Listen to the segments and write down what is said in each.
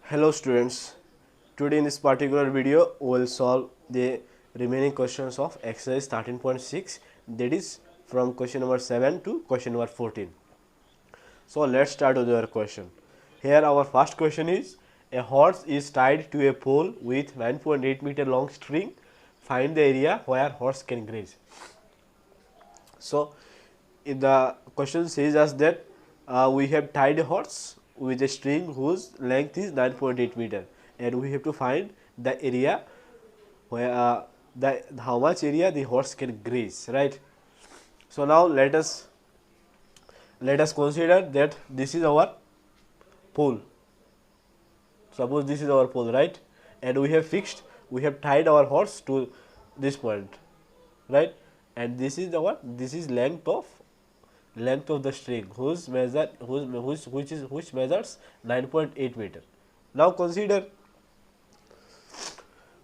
Hello students, today in this particular video we will solve the remaining questions of exercise 13.6, that is from question number 7 to question number 14. So let's start with our question. Here our first question is, a horse is tied to a pole with 9.8 meter long string, find the area where horse can graze. So if the question says us that we have tied a horse with a string whose length is 9.8 meter, and we have to find the area where how much area the horse can graze, right? So now let us consider that this is our pole. Suppose this is our pole, right? And we have tied our horse to this point, right? And this is length of the string which measures 9.8 meter. Now consider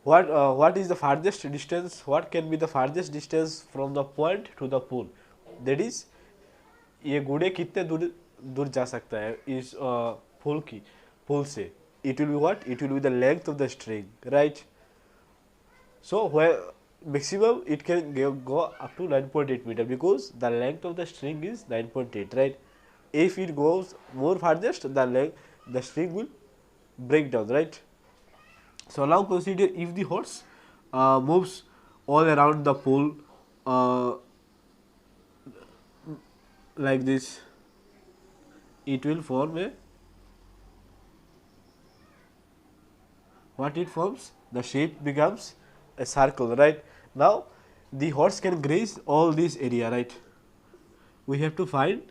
what is the farthest distance, what can be the farthest distance from the point to the pole, that is ये गुड़े कितने दूर दूर जा सकता है इस पुल से. It will be what? It will be the length of the string, right? So where maximum it can go up to 9.8 meter because the length of the string is 9.8, right? If it goes more farthest, the string will break down, right? So now consider if the horse moves all around the pole like this, it will form a what it forms? The shape becomes a circle, right? Now the horse can graze all this area, right? We have to find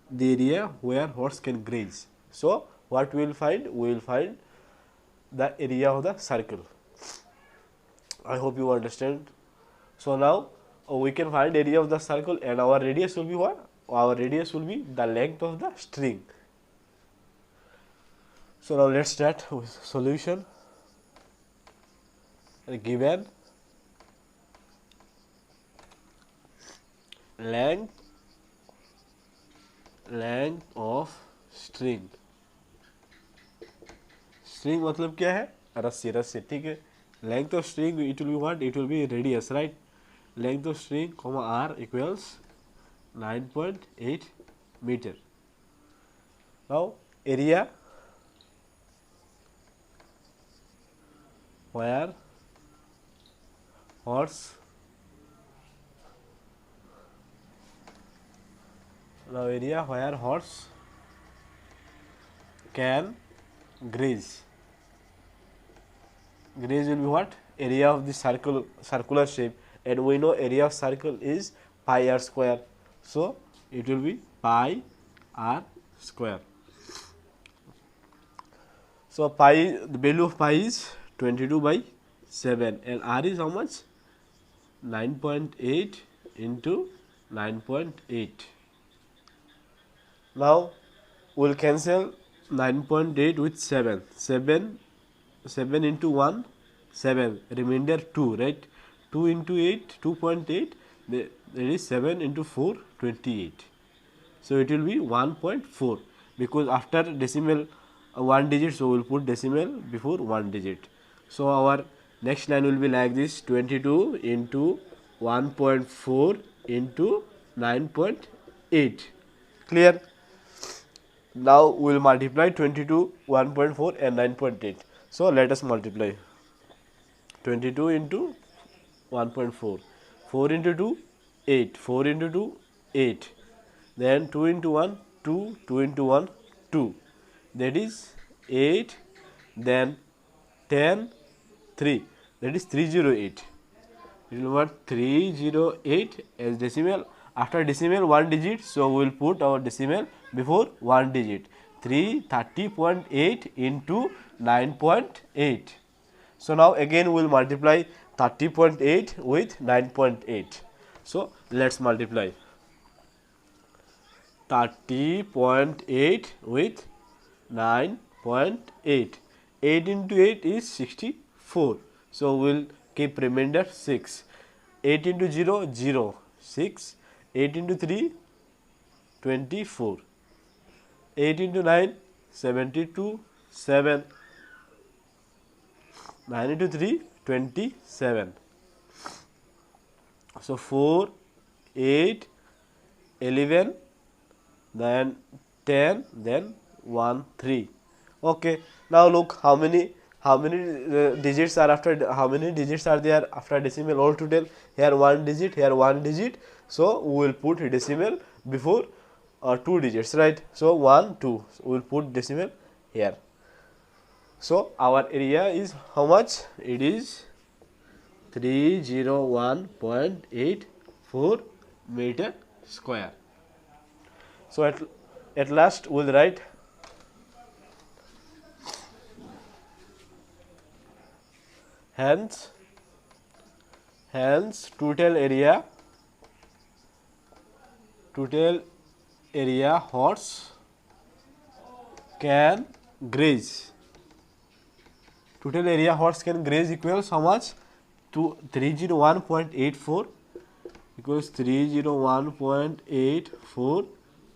the area where horse can graze. So what we will find? We will find the area of the circle. I hope you understand. So now we can find area of the circle, and our radius will be what? Our radius will be the length of the string. So now let's start with solution. Given length of string मतलब क्या है? रस्सी, ठीक है. Length of string, it will be what? It will be radius, right? Length of string comma r equals 9.8 meter. Now area where horse can graze. Graze will be what? Area of the circular shape, and we know area of circle is pi r square. So it will be pi r square. So the value of pi is 22/7, and r is how much? 9.8 into 9.8. Now we will cancel 9.8 with 7. 7 into 1, 7. Remainder 2, right? 2 into 8, 2.8. There is 7 into 4, 28. So it will be 1.4, because after decimal 1 digit, so we will put decimal before 1 digit. So our next line will be like this: 22 into 1.4 into 9.8. Clear? Now we will multiply 22, 1.4 and 9.8. So let us multiply 22 into 1.4, 4 into 2, 8, 4 into 2, 8, then 2 into 1, 2, 2 into 1, 2, that is 8, then 10, 3, that is 308. You know what? 308 as decimal. After decimal 1 digit, so we will put our decimal before 1 digit. 330.8 into 9.8. So now again we will multiply 30.8 with 9.8. So let's multiply 30.8 with 9.8. 8 into 8 is 64. So we will keep remainder 6. 8 into 0, 0, 6. 8 into 3, 24. 8 into 9, 72, 7. 9 into 3, 27. So 4, 8, 11, then 10, then 1, 3. Okay. Now look how many digits are after, how many digits are there after decimal all total. Here 1 digit, here 1 digit. So we will put decimal before 2 digits, right? So 1, 2. So we will put decimal here. So our area is how much? It is 301.84 meter square. So at last we will write hence total area horse can graze. Total area horse can graze equals how much? To 301.84 equals 301.84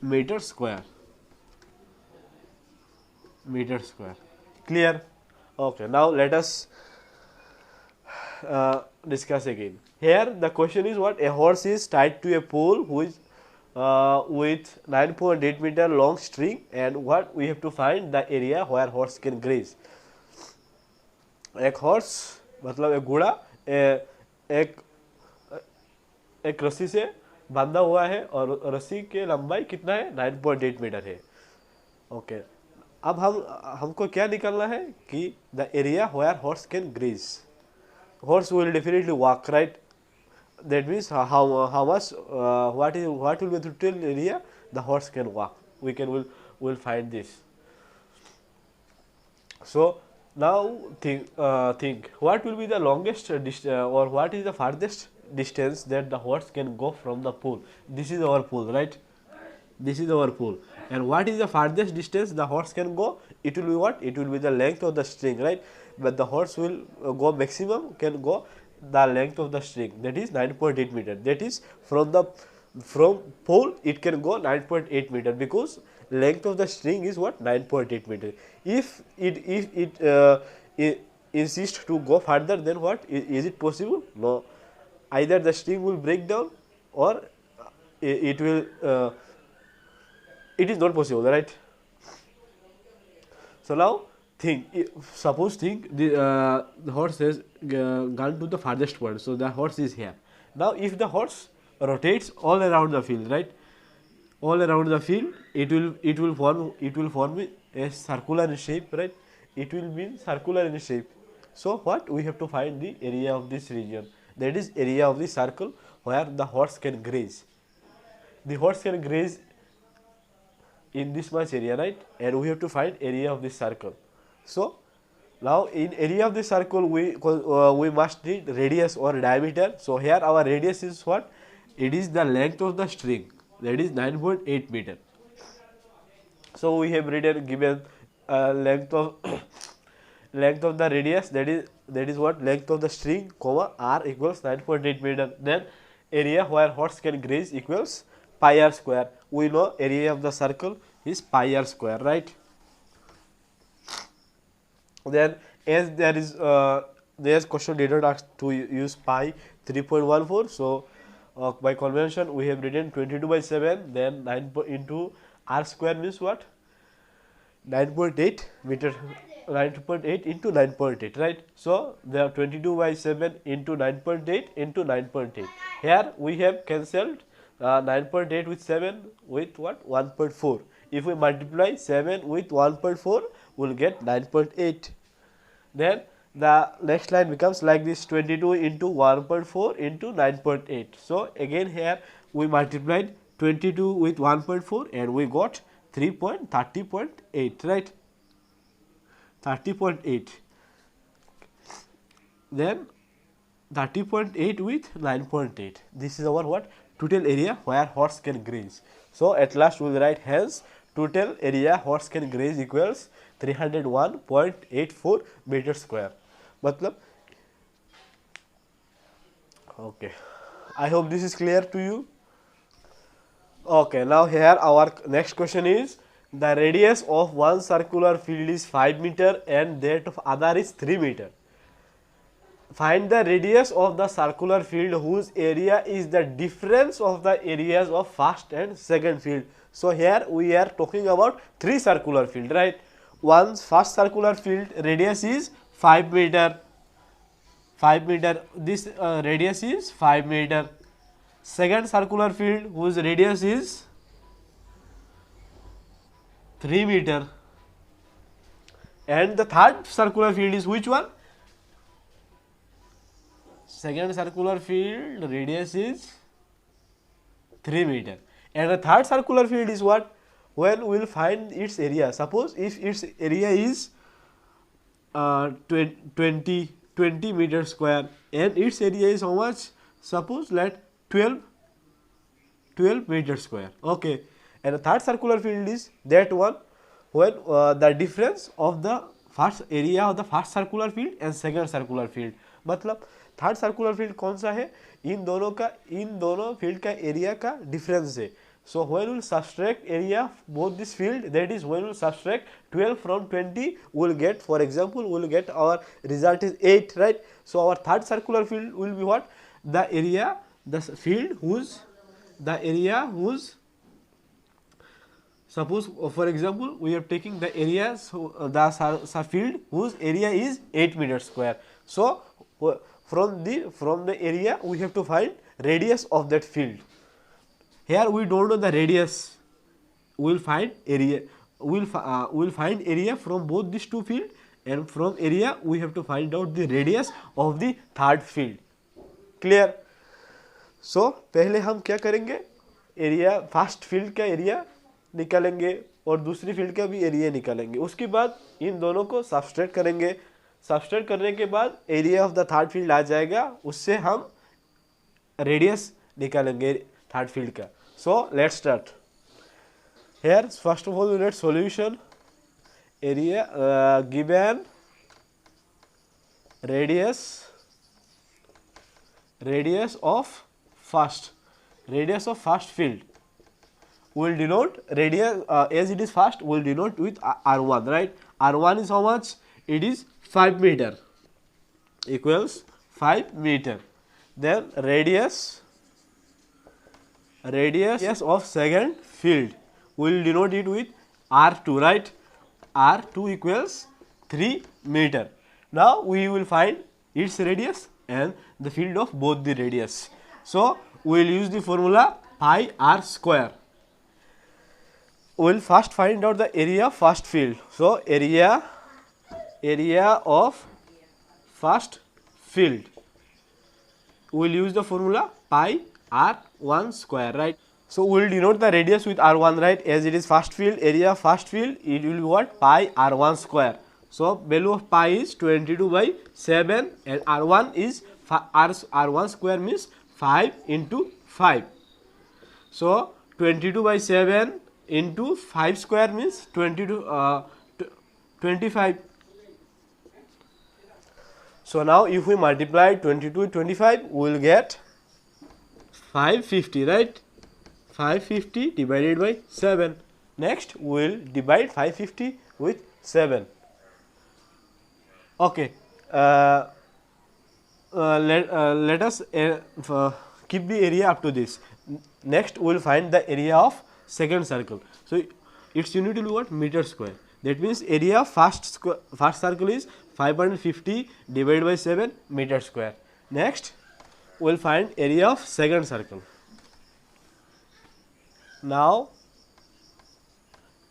meter square. Clear? Okay. Now let us discuss again. Here the question is what? A horse is tied to a pole with 9.8 meter long string, and what we have to find the area where horse can graze. एक horse मतलब एक घोड़ा एक रस्सी से बांधा हुआ है और रस्सी के लंबाई कितना है? 9.8 मीटर है. ओके. अब हमको क्या निकालना है कि the area where horse can graze. Horse will definitely walk, right? That means how much what will be the total area the horse can walk. We'll find this. So now think what will be the longest or what is the farthest distance that the horse can go from the pole. This is our pole, right? This is our pole. And what is the farthest distance the horse can go? It will be what? It will be the length of the string, right? But the horse will go maximum, can go the length of the string, that is 9.8 meter. That is from pole it can go 9.8 meter because length of the string is what? 9.8 meter. If it insists to go further, then what? Is it possible? No. Either the string will break down or it will it is not possible, right? So now suppose the horse has gone to the farthest point. So the horse is here. Now if the horse rotates all around the field, right? All around the field, it will form a circular shape, right? It will be circular in shape. So what? We have to find the area of this region. That is area of the circle where the horse can graze. The horse can graze in this much area, right? And we have to find area of this circle. So now in area of the circle we must need radius or diameter. So here our radius is what? It is the length of the string, that is 9.8 meter. So we have given length of the radius, that is what? Length of the string, comma r equals 9.8 meter. Then area where horse can graze equals pi r square. We know area of the circle is pi r square, right? Then as there's question did not ask to use pi 3.14, so by convention we have written 22/7, then 9 into r square means what? 9.8 meter, 9.8 into 9.8, right? So there are 22/7 into 9.8 into 9.8. Here we have cancelled 9.8 with 7 with what? 1.4. If we multiply 7 with 1.4, we will get 9.8. Then the next line becomes like this: 22 into 1.4 into 9.8. So again here we multiplied 22 with 1.4 and we got 30.8, right? 30.8. Then 30.8 with 9.8. This is our what? Total area where horse can graze. So at last we will write hence total area horse can graze equals 301.84 meter square. Matlab, okay. I hope this is clear to you. Okay, now here our next question is: the radius of one circular field is 5 meter and that of other is 3 meter. find the radius of the circular field whose area is the difference of the areas of first and second field. So here we are talking about three circular field, right? One first circular field radius is 5 meter. 5 meter, this radius is 5 meter. Second circular field whose radius is 3 meter. And the third circular field is which one? Second circular field radius is 3 meter. And the third circular field is what? When we will find its area. Suppose if its area is 20 meter square and its area is how much? Suppose let 12 meter square. Okay. And the third circular field is that one when the difference of the first area of the first circular field and second circular field. मतलब third circular field कौन सा है? इन दोनों field का area का difference है. So when we will subtract area both this field, that is when we will subtract 12 from 20, we will get, for example, we will get our result is 8, right? So our third circular field will be what? The area, the field whose, suppose for example we are taking the area, so the field whose area is 8 meter square. So from the area we have to find radius of that field. Here we don't know the radius. We will find area. We will find area from both these two field, and from area we have to find out the radius of the third field. Clear? So पहले हम क्या करेंगे? Area first field का area निकालेंगे और दूसरी field का भी एरिया निकालेंगे. उसके बाद इन दोनों को सब्सट्रैक्ट करेंगे. सब्सट्रैक्ट करने के बाद area of the third field आ जाएगा. उससे हम रेडियस निकालेंगे थर्ड फील्ड का. So let's start. Here first of all we write solution. Area given radius of first field. We will denote radius as it is first. We will denote with R1, right? R1 is how much? It is 5 meter equals 5 meter. Then radius of second field, we will denote it with R2, right? R2 equals 3 meter. Now we will find its radius and the field of both the radius. So we will use the formula pi r square. We will first find out the area of first field. So area of first field, we will use the formula pi r1 square, right? So we will denote the radius with r1, right? As it is first field, area of first field, it will be what? Pi r1 square. So value of pi is 22/7 and r1 is r1 square means 5 into 5. So 22/7 into 5 square means 25. So now if we multiply 22 with 25, we will get 550, right? 550 divided by 7. Next we will divide 550 with 7. Okay. Let us keep the area up to this. Next we will find the area of second circle. So its unit will be what? Meter square. That means area of first circle is 550 divided by 7 meter square. Next we will find area of second circle. Now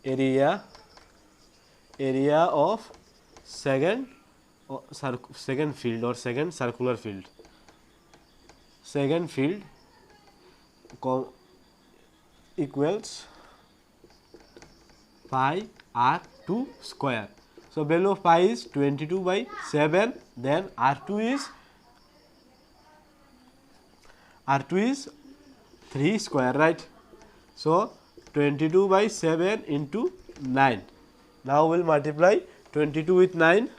area of second field or second circular field. Second field equals pi r2 square. So value of pi is 22/7. Then r2 is 3 square, right? So 22/7 into 9. Now we will multiply 22 with 9.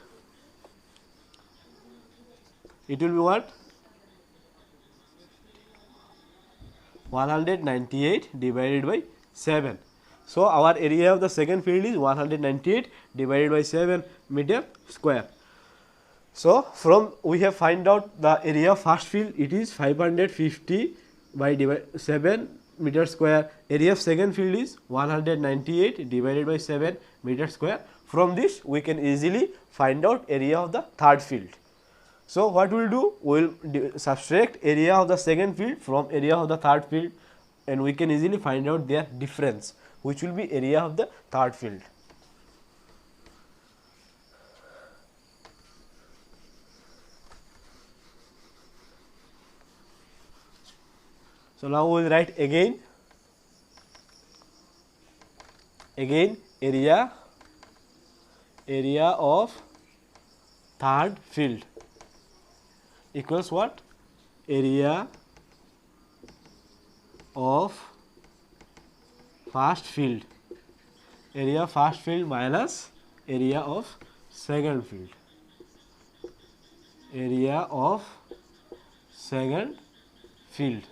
It will be what? 198 divided by 7. So our area of the second field is 198 divided by 7 meter square. So from we have find out the area of first field, it is 550 by 7 meter square. Area of second field is 198 divided by 7 meter square. From this we can easily find out area of the third field. So what we will do, we will subtract area of the second field from area of the third field, and we can easily find out their difference, which will be area of the third field. So now we will write again area of third field equals what? Area of first field, area of first field minus area of second field, area of second field.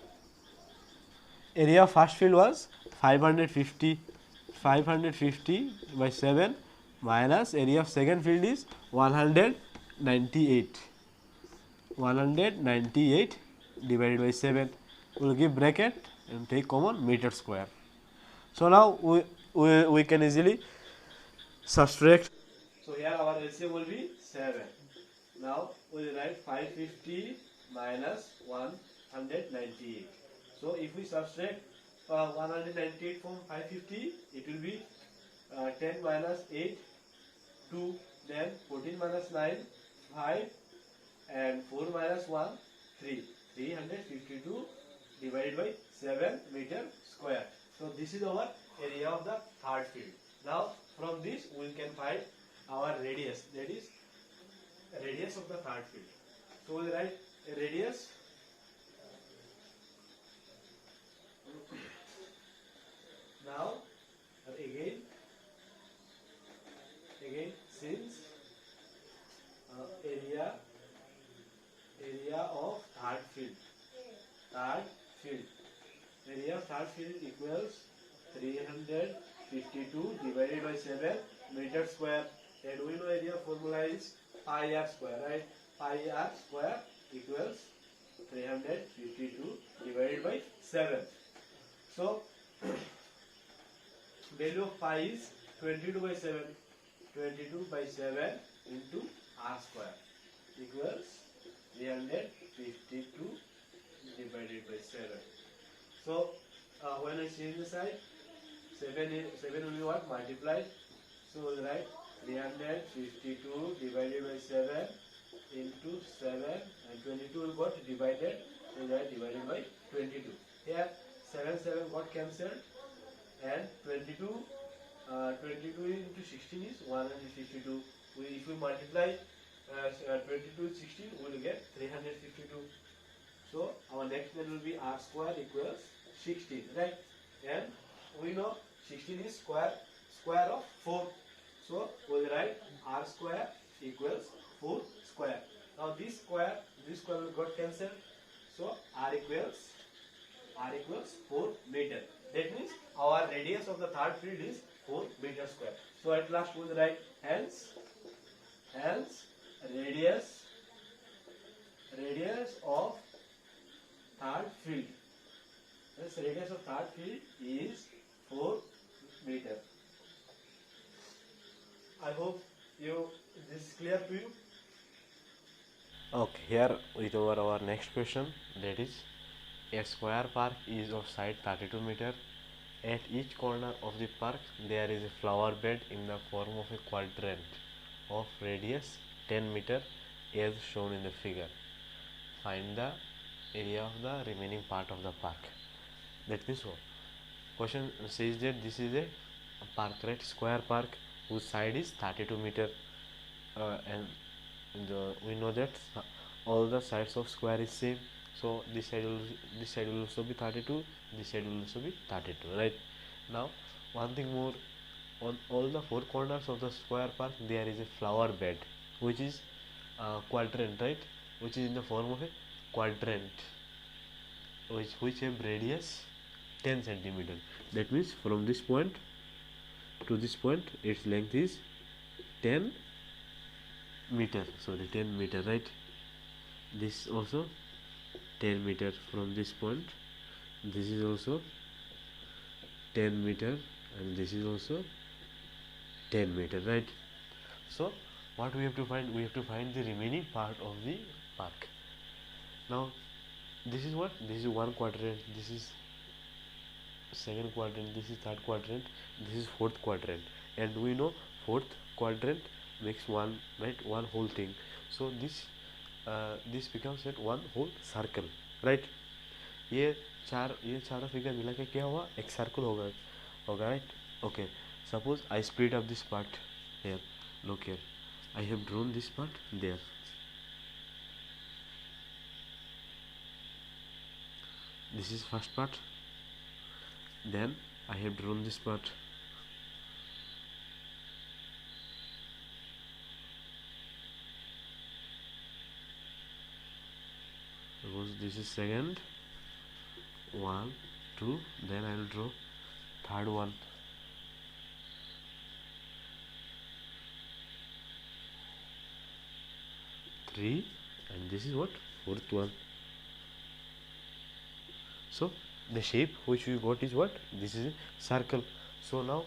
Area of first field was 550 by 7 minus area of second field is 198 divided by 7. We will give bracket and take common meter square. So now we can easily subtract. So here our LCM will be 7. Now we will write 550 minus 198. So if we subtract 198 from 550, it will be 10 minus 8, 2, then 14 minus 9, 5, and 4 minus 1, 3. 352 divided by 7 meter square. So this is our area of the third field. Now from this we can find our radius, that is radius of the third field. So we will write a radius now again since area of third field area of third field equals 352 divided by 7 meter square, and we know area formula is pi r square, right? Pi r square equals 352 divided by 7. So value of pi is 22 by 7 into r square equals 352 divided by 7. So when I change the side, 7 will be what? Multiplied. So we will write 352 divided by 7 into 7, and 22 will got divided, so that divided by 22. Here 7 got cancelled, and 22 into 16 is 152. If we multiply 22 with 16, we will get 352. So our next one will be r square equals 16, right? And we know 16 is square of 4. So we will write r square equals 4 square. Now this square will got cancelled. So r equals 4 meter. That means our radius of the third field is 4 meter square. So at last we will write hence radius of third field. This radius of third field is 4 meter. I hope this is clear to you. Okay, here we cover our next question, that is a square park is of side 32 meter. At each corner of the park there is a flower bed in the form of a quadrant of radius 10 meter as shown in the figure. Find the area of the remaining part of the park. That means what? Question says that this is a park, right? Square park whose side is 32 meter, and we know that all the sides of square is same. So this side will also be 32, this side will also be 32, right? Now one thing more, on all the four corners of the square park there is a flower bed, which is quadrant, right? Which is in the form of a quadrant, which have radius 10 centimeter. That means from this point to this point its length is 10 meter, sorry, 10 meter, right? This also 10 meter from this point. This is also 10 meter, and this is also 10 meter, right? So what we have to find? We have to find the remaining part of the park. Now this is what? This is one quadrant, this is second quadrant, this is third quadrant, this is fourth quadrant, and we know fourth quadrant makes one, right, one whole thing. So this becomes at one whole circle, right? ये चारों figure मिला के क्या हुआ? एक circle होगा, right? Okay, suppose I split up this part here. Look here, I have drawn this part there. This is first part, then I have drawn this part. Suppose this is second, 1, 2, then I will draw third one. Three, and this is what? Fourth one. So the shape which we got is what? This is a circle. So now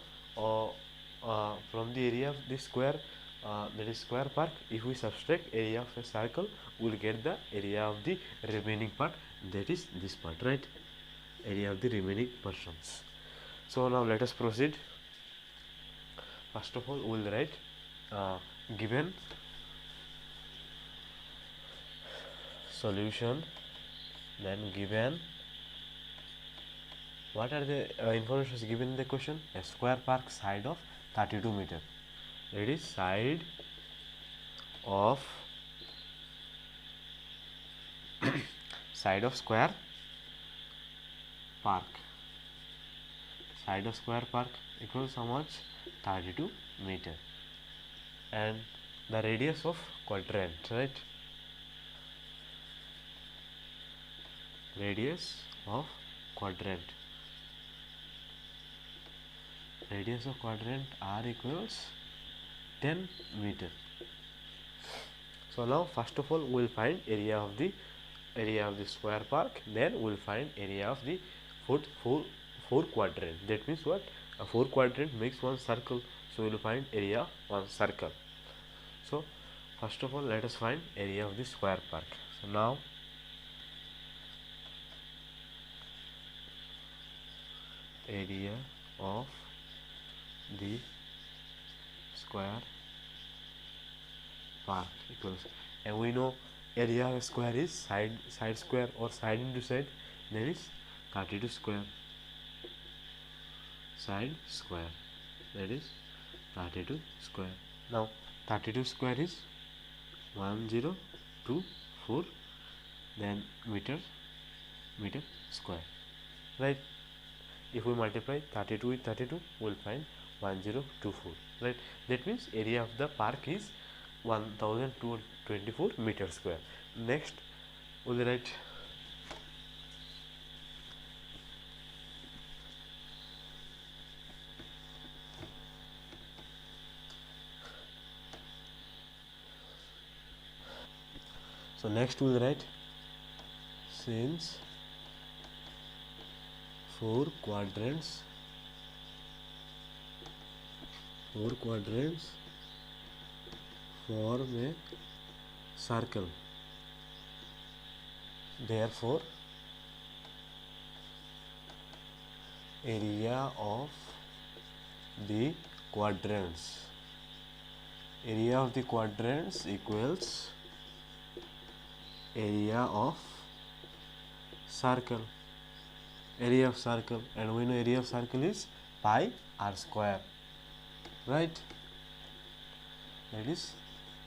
from the area of this square, that is square park, if we subtract area of a circle, we will get the area of the remaining part, that is this part, right? Area of the remaining portions. So now let us proceed. First of all, we will write given solution, then given what are the informations given in the question? A square park side of 32 meter. It is side of side of square park. Side of square park equals how much? 32 meter. And the radius of quadrant, right? Radius of quadrant. Radius of quadrant R equals 10 meter. So now first of all we will find area of the square park, then we will find area of the four quadrant. That means what? A four quadrant makes one circle, so we will find area of one circle. So first of all let us find area of the square park. So now area of the square park equals, and we know area of square is side square or side into side, that is 32 square. Side square, that is 32 square. Now 32 square is 1024, then meter square, right? If we multiply 32 with 32, we will find 1024, right? That means area of the park is 1224 meter square. Next we will write next we will write since four quadrants form a circle, therefore area of the quadrants equals area of circle, and we know area of circle is pi r square, right? That is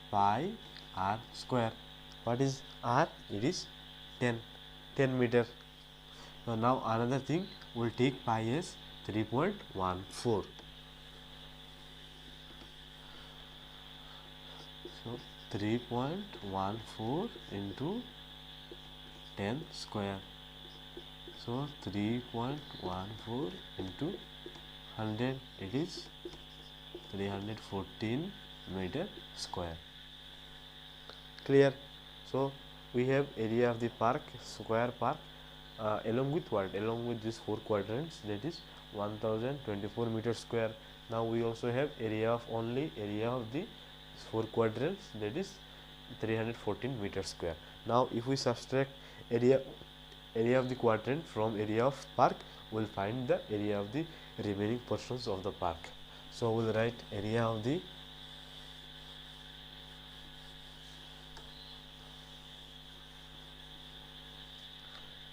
pi r square. What is r? It is 10 meter. So now another thing, we will take pi as 3.14. So 3.14 into 10 square. So 3.14 into 100, it is 314 meter square. Clear? So we have area of the park, square park, along with what? Along with these 4 quadrants, that is 1024 meter square. Now we also have area of the 4 quadrants, that is 314 meter square. Now if we subtract area of the quadrant from area of park, we will find the area of the remaining portions of the park. So we will write area of the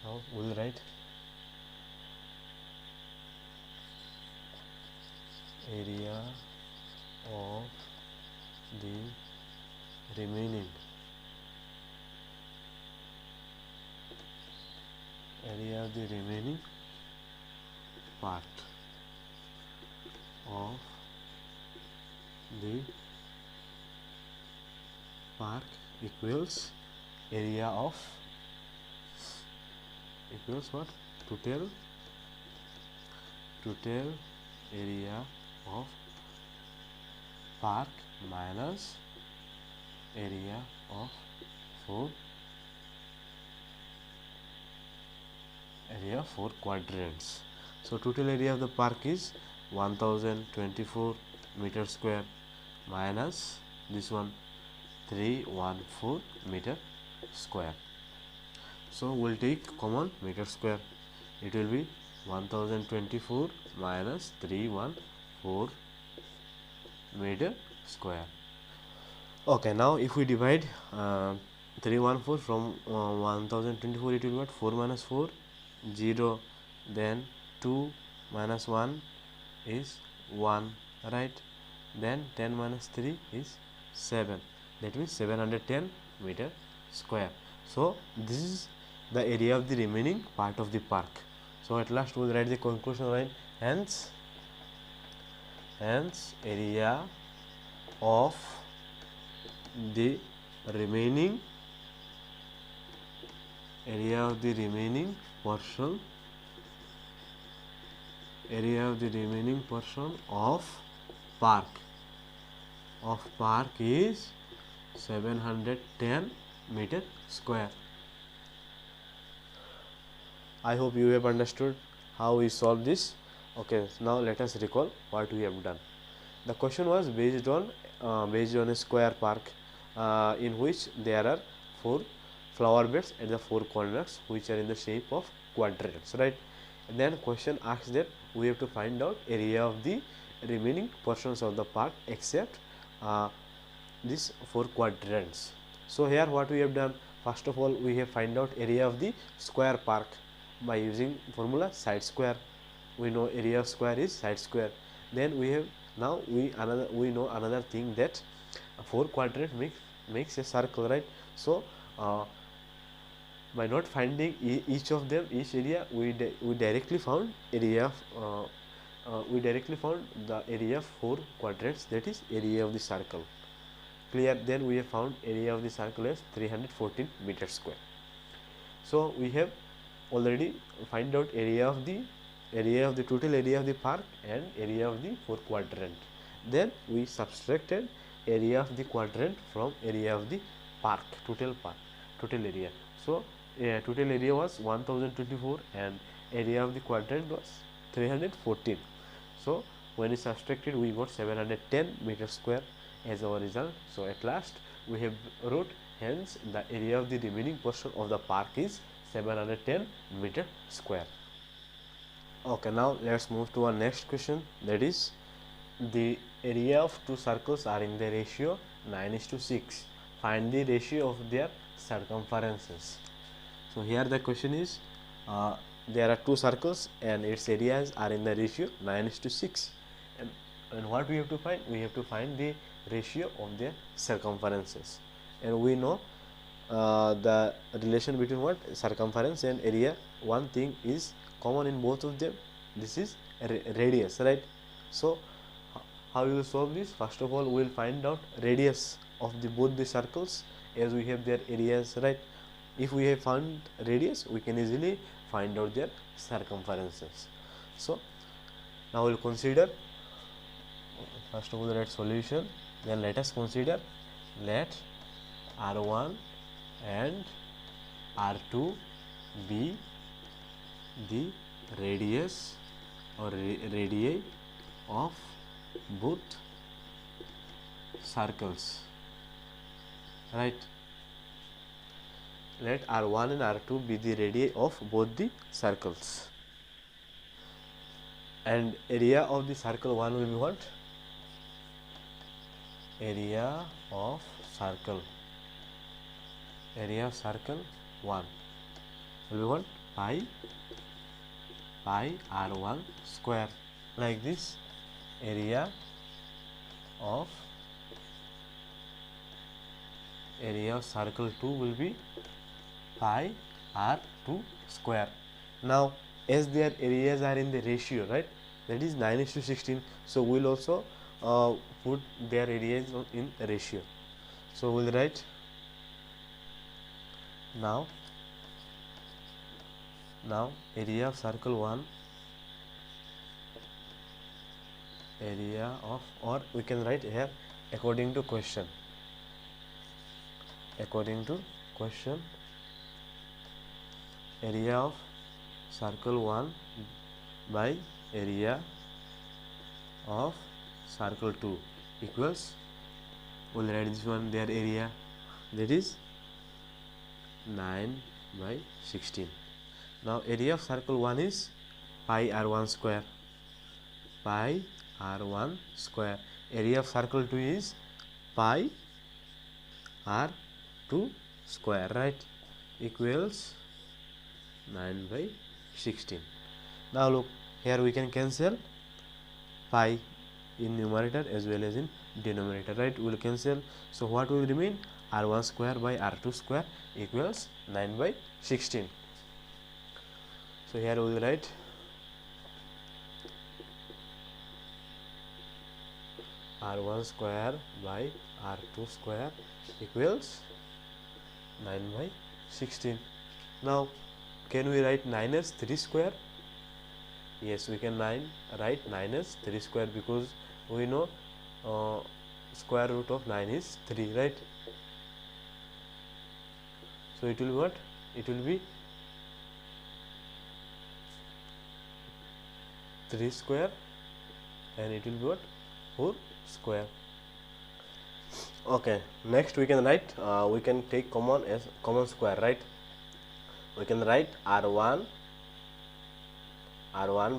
now we will write area of the remaining part of the park equals area of what? Total area of park minus area of 4 quadrants. So total area of the park is 1024 meter square minus this one 314 meter square. So we'll take common meter square. It will be 1024 minus 314 meter square. Okay, now if we divide 314 from 1024, it will be what? 4 minus 4, 0, then 2 minus 1 is 1, right? Then 10 minus 3 is 7, that means 710 meter square. So this is the area of the remaining part of the park. So at last we will write the conclusion line. Hence area of the remaining portion of park is 710 meter square. I hope you have understood how we solve this. Okay, now let us recall what we have done. The question was based on a square park in which there are 4 flower beds at the 4 corners which are in the shape of quadrants, right? And then question asks that we have to find out area of the remaining portions of the park except these 4 quadrants. So here what we have done, first of all we have find out area of the square park by using formula side square. We know area of square is side square. Then we have we know another thing that 4 quadrant makes a circle, right? So by not finding each area, we directly found area of the area of 4 quadrants, that is area of the circle. Clear? Then we have found area of the circle as 314 meter square. So we have already find out area of the total area of the park and area of the 4 quadrant. Then we subtracted area of the quadrant from area of the park, total area. So total area was 1024 and area of the quadrant was 314. So when we subtracted, we got 710 meter square as our result. So at last we have wrote, hence the area of the remaining portion of the park is 710 meter square. Okay, now let's move to our next question, that is the area of 2 circles are in the ratio 9:6. Find the ratio of their circumferences. So here the question is there are 2 circles and its areas are in the ratio 9:6, and what we have to find? We have to find the ratio of their circumferences, and we know the relation between what? Circumference and area. One thing is common in both of them, this is radius, right? So how we will solve this? First of all, we will find out radius of both the circles as we have their areas, right? If we have found radius, we can easily find out their circumferences. So now we will consider, first of all, write solution. Then let us consider, let R1 and R2 be the radius or radii of both circles, right? Let R1 and R2 be the radii of both the circles, and area of the circle 1 will be what? Area of circle 1 will be what? Pi R1 square, like this. Area of circle 2 will be pi R2 square. Now, as their areas are in the ratio, right, that is 9:16, so we will also put their areas in ratio. So we will write now area of circle 1, area of, or we can write here according to question, area of circle 1 by area of circle 2 equals, we will write this one, their area, that is 9/16. Now area of circle 1 is pi R1 square, area of circle 2 is pi R2 square, right, equals 9/16. Now look, here we can cancel pi in numerator as well as in denominator, right? We will cancel, so what will remain? R1 square by R2 square equals 9/16. So here we will write R1 square by R2 square equals 9/16. Now can we write 9 as 3 square? Yes, we can write 9 as 3 square, because we know square root of 9 is 3, right? So it will be what? It will be 3 square and it will be what? 4 square. Okay, next we can write, we can take common as common square, right? We can write R1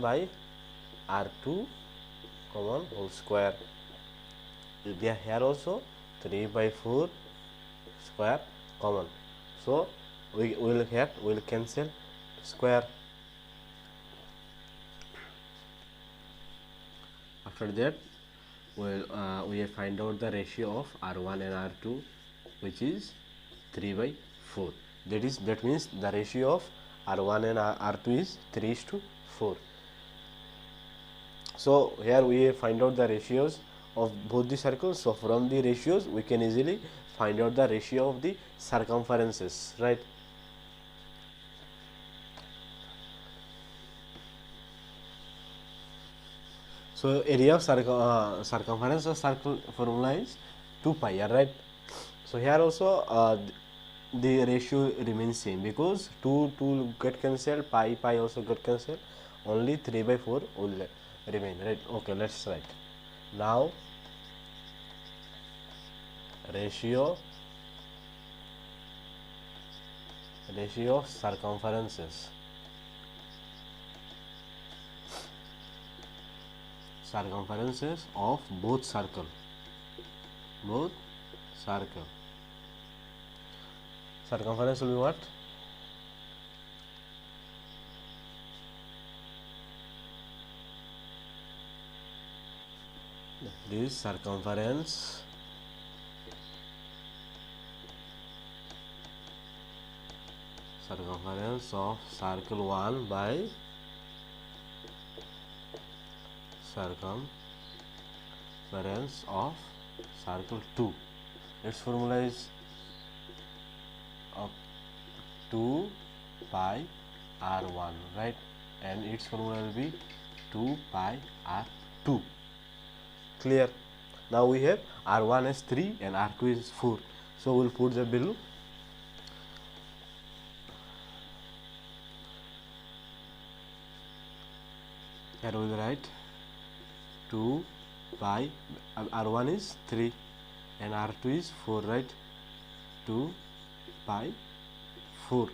by R2 common whole square. They are here also 3/4 square common. So we will cancel square. After that, we find out the ratio of R1 and R2, which is 3/4. That means the ratio of R1 and R2 is 3:4. So here we find out the ratios of both the circles. So from the ratios we can easily find out the ratio of the circumferences, right? So area of circumference of circle formula is 2 pi r, right? So here also the ratio remains same, because 2 get cancelled, pi also get cancelled, only 3/4 will remain, right? Okay, let's write now ratio of circumferences of both circle. Circumference will be what? This circumference of circle 1 by circumference of circle 2. Its formula is 2 pi r1, right? And its formula will be 2 pi r2. Clear? Now we have r1 is 3 and r2 is 4. So we'll put the below. Here we'll write 2 pi, R1 is 3 and R2 is 4, right? 2 pi 4.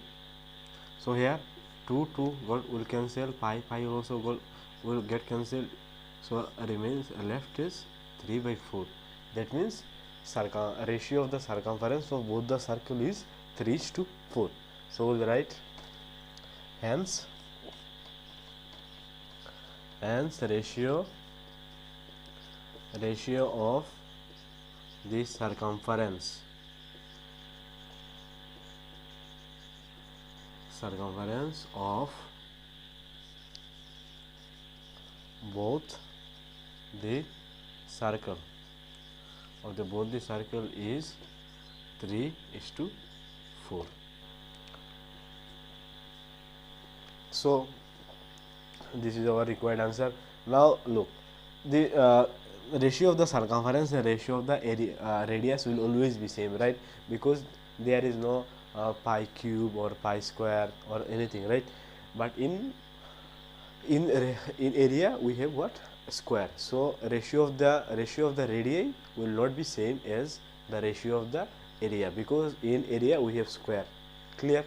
So here 2 will cancel, pi will also will get cancelled. So remains left is 3 by 4. That means ratio of the circumference of both the circle is 3:4. So we'll write hence ratio of the circumference of both the circle is 3:4. So this is our required answer. Now look, the ratio of the circumference and ratio of the area, radius will always be same, right? Because there is no pi cube or pi square or anything, right? But in area we have what? Square. So ratio of the radii will not be same as the ratio of the area, because in area we have square. Clear?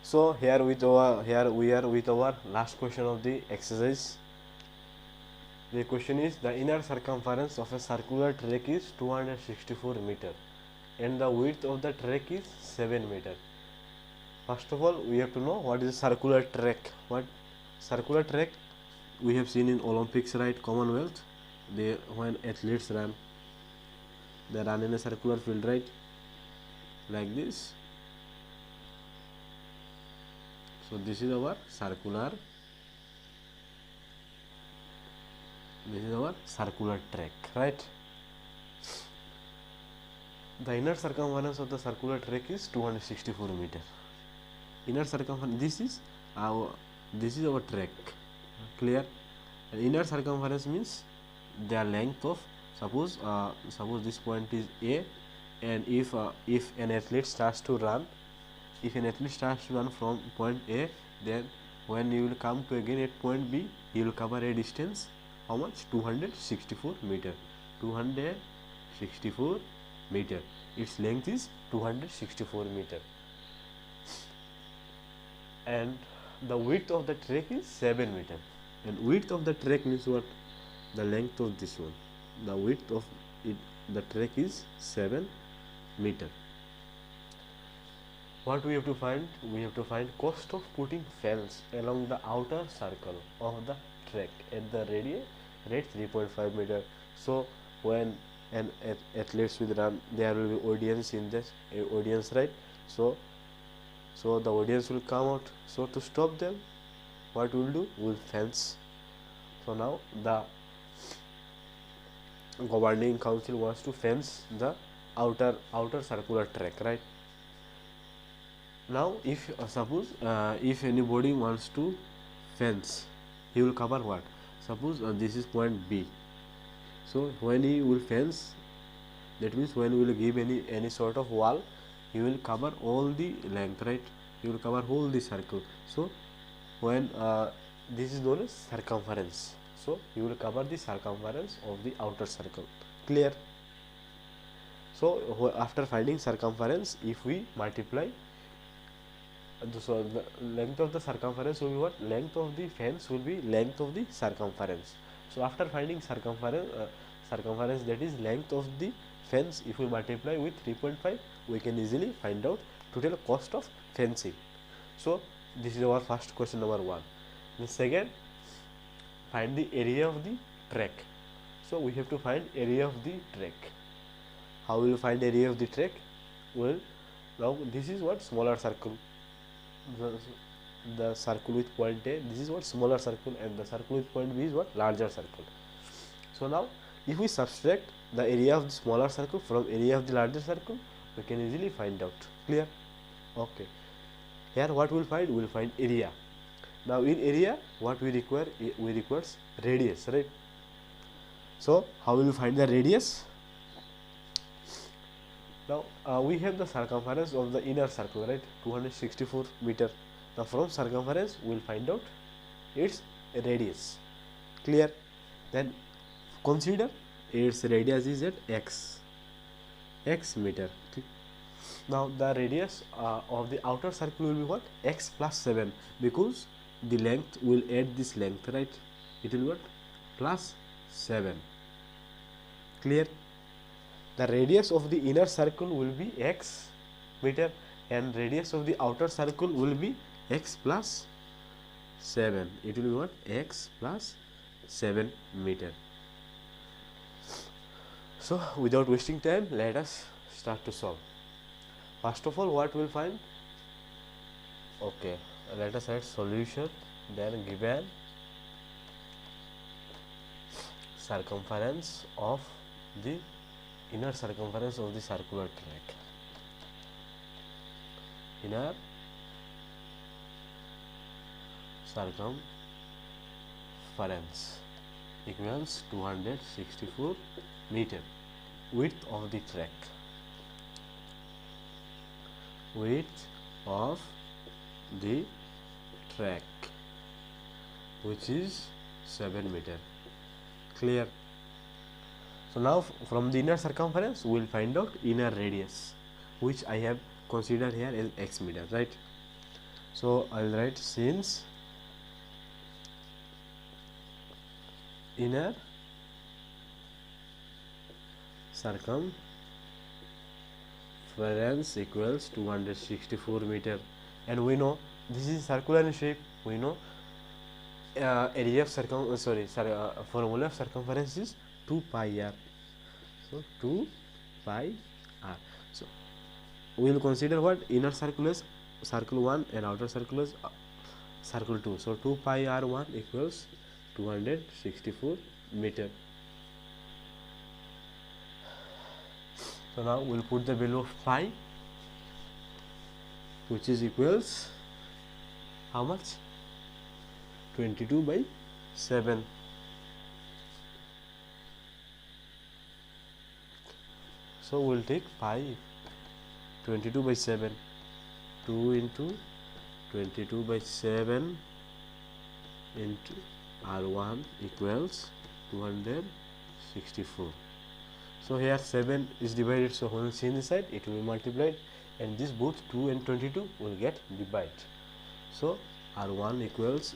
So here we are with our last question of the exercise. The question is, the inner circumference of a circular track is 264 meter and the width of the track is 7 meter. First of all, we have to know what is a circular track. What circular track we have seen in Olympics, right? Commonwealth, when athletes run, they run in a circular field, right? Like this. So this is our circular track, right? The inner circumference of the circular track is 264 meter. Inner circumference, this is our track. Clear? And inner circumference means the length of, suppose this point is A, and if an athlete starts to run from point A, then when you will come to again at point B, he will cover a distance, how much? 264 meter. 264 meter. Its length is 264 meter. And the width of the track is 7 meter. And width of the track means what? The length of this one. The width of the track is 7 meter. What we have to find? We have to find cost of putting fence along the outer circle of the track at the rate 3.5 meter. So when an athletes will run, there will be audience in this audience, right? So the audience will come out. So to stop them, what we will do? We will fence. So now the governing council wants to fence the outer circular track, right? Now if suppose if anybody wants to fence, he will cover what? Suppose this is point B. So when he will fence, that means when we will give any sort of wall, he will cover all the length, right? He will cover whole the circle. So when this is known as circumference, so he will cover the circumference of the outer circle. Clear? So after finding circumference, if we multiply, so the length of the circumference will be what? Length of the fence will be length of the circumference. So after finding circumference, that is length of the fence, if we multiply with 3.5, we can easily find out total cost of fencing. So this is our first question, number 1. The second, find the area of the track. So we have to find area of the track. How will you find area of the track? Well, now this is what? Smaller circle. The circle with point A, this is what? Smaller circle, and the circle with point B is what? Larger circle. So now if we subtract the area of the smaller circle from area of the larger circle, we can easily find out. Clear? Okay. Here what we will find? We will find area. Now in area, what we require? We require radius, right? So how will you find the radius? Now we have the circumference of the inner circle, right? 264 meter. Now from circumference we will find out its radius. Clear? Then consider its radius is at x meter. Now the radius of the outer circle will be what? X plus 7, because the length will add this length, right? It will be what? Plus 7. Clear? The radius of the inner circle will be x meter and radius of the outer circle will be x plus 7. It will be what? X plus 7 meter. So without wasting time, let us start to solve. First of all, what we will find? Okay, let us write solution. Then given circumference of the inner circumference of the circular track. Inner circumference equals 264 meter. Width of the track. Width of the track, which is 7 meter. Clear? So now from the inner circumference we will find out inner radius, which I have considered here as x meter, right? So I will write, since inner circumference equals 264 meter, and we know this is circular in shape. We know area of formula of circumference is 2 pi r. So 2 pi r. So we will consider what? Inner circle is circle 1 and outer circle is circle 2. So 2 pi r1 equals 264 meter. So now we will put the value of pi, which is equals how much? 22 by 7. So we will take pi 22 by 7. 2 into 22 by 7 into r1 equals 264. So here 7 is divided, so when we see inside it will be multiplied, and this both 2 and 22 will get divided. So r1 equals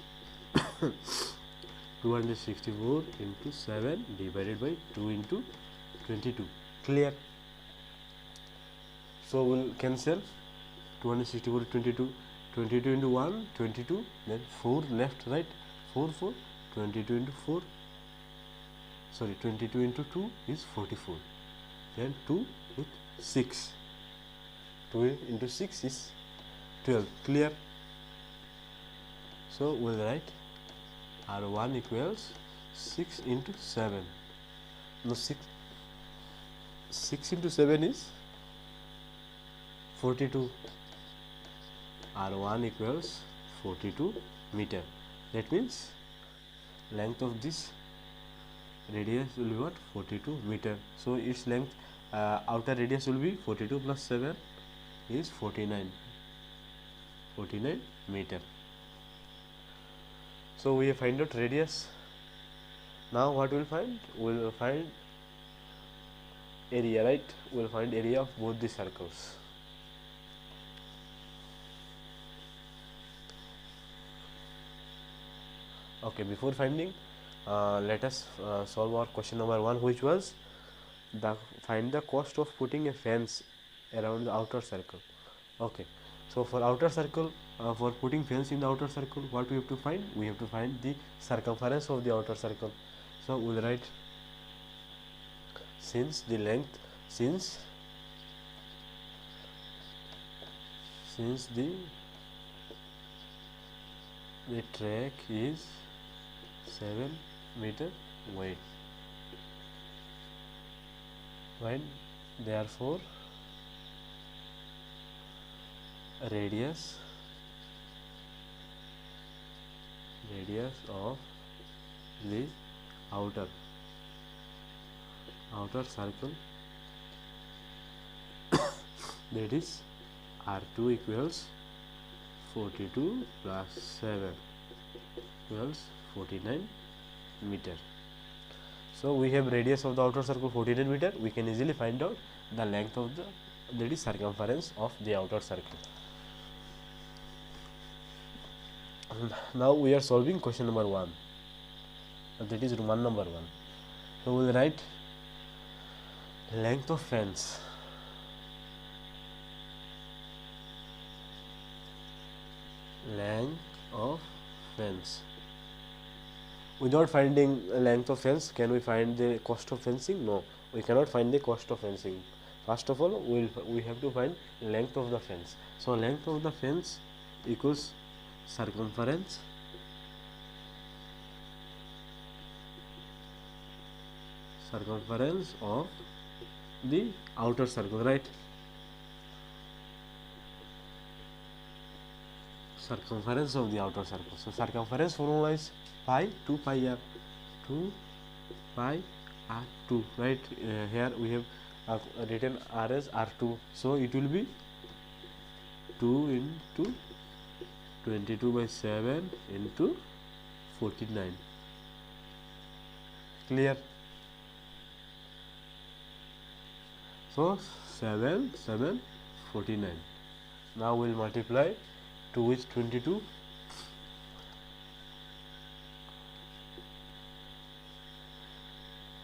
264 into 7 divided by 2 into 22. Clear? So we will cancel 264 22, 22 into 1 22, then 4 left, right? 4 4, 22 into 4, sorry, 22 into 2 is 44, then 2 with 6, 2 into 6 is 12. Clear? So we will write r1 equals 6 into 7. No, 6 into 7 is 42. r1 equals 42 meter. That means length of this radius will be what? 42 meter. So its length, outer radius will be 42 plus 7 is 49 meter. So we have find out radius. Now what we will find? We will find area, right? We will find area of both the circles. Okay, before finding, let us solve our question number 1, which was find the cost of putting a fence around the outer circle. Okay, so for outer circle, for putting fence in the outer circle, what we have to find? We have to find the circumference of the outer circle. So we will write, since the length, since the track is 7 meter wide, therefore radius of the outer circle that is R2 equals 42 plus 7 equals 49 meter. So we have radius of the outer circle 49 meter. We can easily find out the length of the, that is circumference of the outer circle. Now we are solving question number 1, that is Roman number 1. So we will write length of fence. Length of fence. Without finding length of fence, can we find the cost of fencing? No, we cannot find the cost of fencing. First of all, we have to find length of the fence. So length of the fence equals circumference of the outer circle, right? Circumference of the outer circle. So circumference formula is pi 2 pi r 2 pi r2, right? Here we have written r as r2, so it will be 2 into 22 by 7 into 49. Clear? So 7 7 49. Now we'll multiply 2 with 22.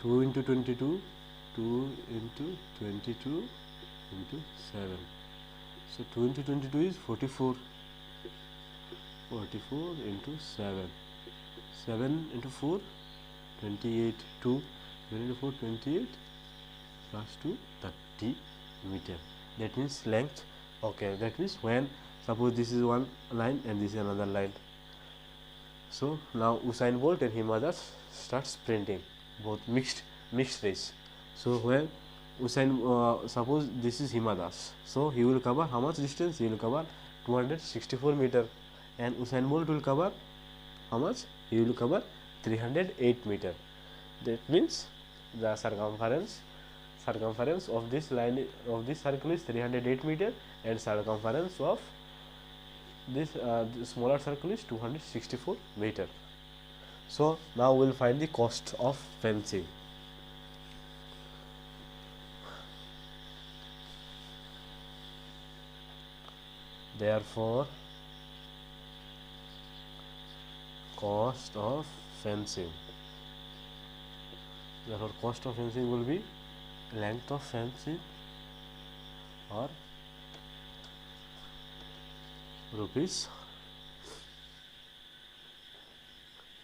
2 into 22, 2 into 22 into 7. So 2 into 22 is 44. 44 into 7. 7 into 4, 28. 2 into 4, 28 plus 2, 30 meter. That means length. Okay, that means when suppose this is one line and this is another line. So now Usain Bolt and Hima Das start sprinting, both mixed race. So when Usain, suppose this is Hima Das, so he will cover how much distance? He will cover 264 meter, and Usain Bolt will cover how much? He will cover 308 meter. That means the circumference of this line of this circle is 308 meter, and circumference of this the smaller circle is 264 meter. So now we will find the cost of fencing. Therefore, cost of fencing. Therefore, cost of fencing will be length of fencing or rupees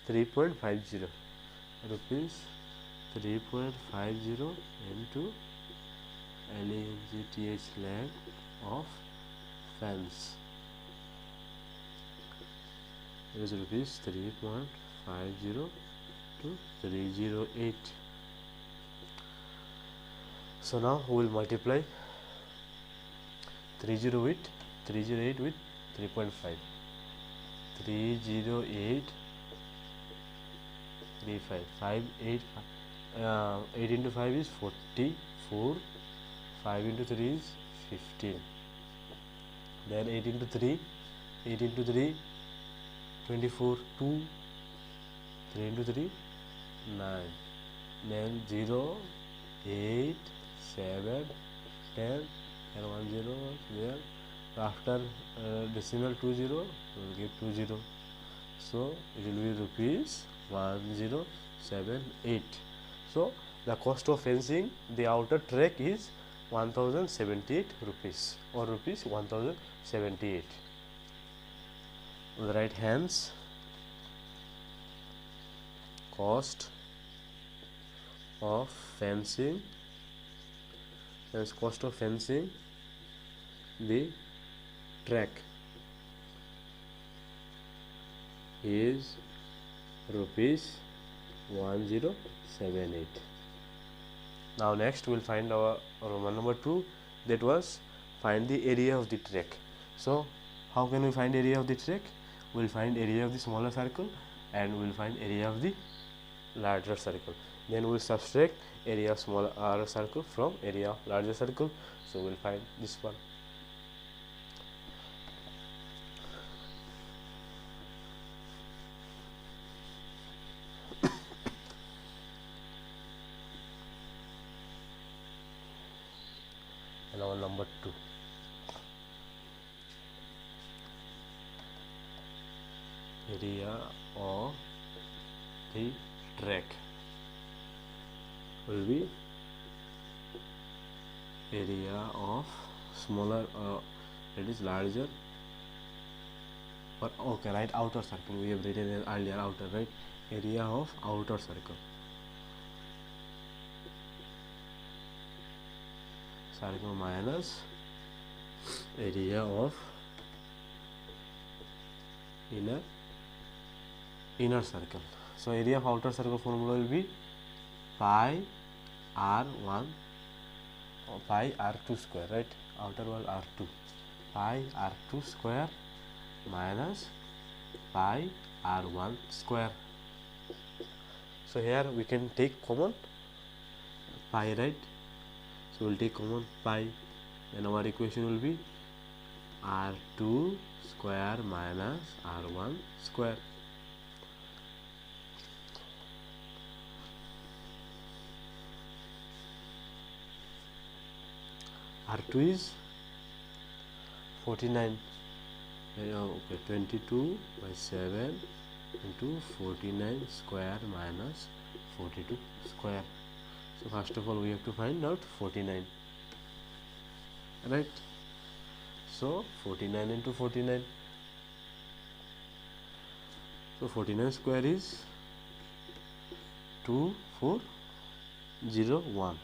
3.50. Rupees 3.50 into LENGTH length of fence is rupees 3.50 to 308. So now we will multiply 308 with 3.5. 308 35 5 8 8 into 5 is 44. 5 into 3 is 15. Then 8 into 3 24. 2 3 into 3 9. Then 0 8 7 10 and 1 0 there. After decimal 20 we will get 20. So it will be rupees 1078. So the cost of fencing the outer track is 1078 rupees or rupees 1078. On the right hands, cost of fencing, as cost of fencing the track is rupees 1078. Now next we will find our Roman number 2, that was find the area of the track. So how can we find area of the track? We will find area of the smaller circle and we will find area of the larger circle. Then we will subtract area of smaller circle from area of larger circle. So we will find this one. and our number 2. Area of the track will be area of smaller, it is larger, or okay, right, outer circle. We have written in earlier outer, right, area of outer circle. Circle minus area of inner circle. So area of outer circle formula will be pi r1 or pi r2 square, right, outer wall r2, pi r2 square minus pi r1 square. So here we can take common pi, right, so we'll take common pi, and our equation will be r2 square minus r1 square. R2 is 49, okay, 22 by 7 into 49 square minus 42 square. So first of all we have to find out 49, right. So 49 into 49, so 49 square is 2401,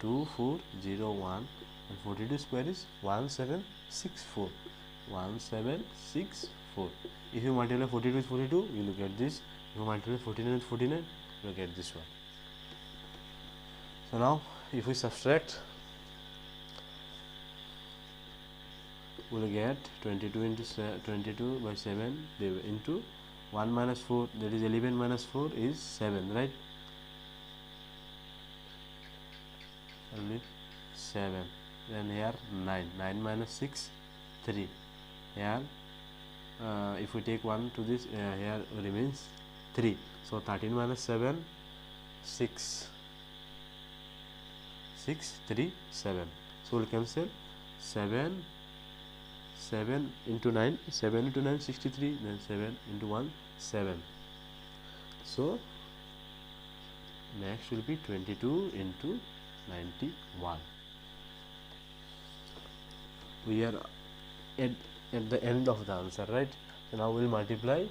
2401, and 42 square is 1764, 1764. If you multiply 42 with 42, you will get this. If you multiply 49 with 49, you will get this one. So now if we subtract, we will get 22 into 22 by 7 into 1 minus 4, that is 11 minus 4 is 7, right, only 7. Then here 9, 9 minus 6, 3. Here if we take 1 to this, here remains 3. So 13 minus 7, 6, 6, 3, 7. So we'll cancel 7, 7 into 9, 7 into 9, 63, then 7 into 1, 7. So next will be 22 into 91. We are at the end of the answer, right. So now we will multiply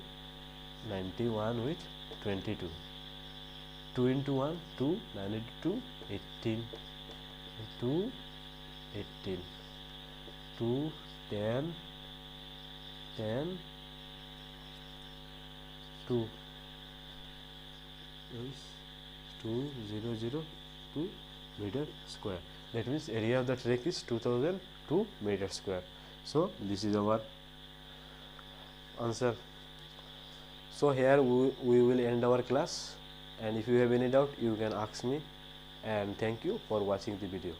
91 with 22. 2 into 1, 2, 9 into 2, 18, 2, 18, 2, 10, 10, 2 is 2002 meter square. That means area of the track is 2002 meter square. So this is our answer. So here we will end our class, and if you have any doubt you can ask me, and thank you for watching the video.